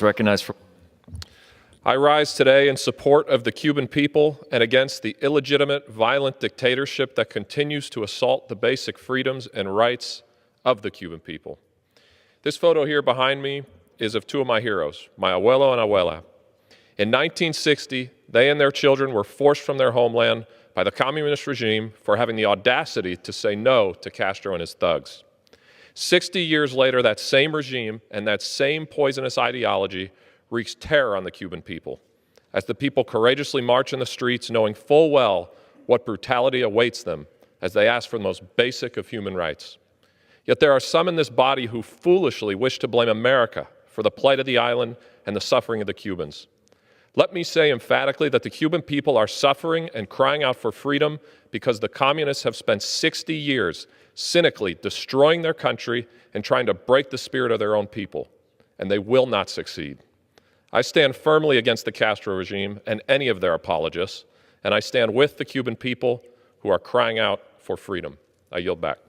Recognized for. I rise today in support of the Cuban people and against the illegitimate, violent dictatorship that continues to assault the basic freedoms and rights of the Cuban people. This photo here behind me is of two of my heroes, my abuelo and abuela. In 1960, they and their children were forced from their homeland by the communist regime for having the audacity to say no to Castro and his thugs. 60 years later, that same regime and that same poisonous ideology wreaks terror on the Cuban people, as the people courageously march in the streets knowing full well what brutality awaits them as they ask for the most basic of human rights. Yet there are some in this body who foolishly wish to blame America for the plight of the island and the suffering of the Cubans. Let me say emphatically that the Cuban people are suffering and crying out for freedom because the communists have spent 60 years cynically destroying their country and trying to break the spirit of their own people, and they will not succeed. I stand firmly against the Castro regime and any of their apologists, and I stand with the Cuban people who are crying out for freedom. I yield back.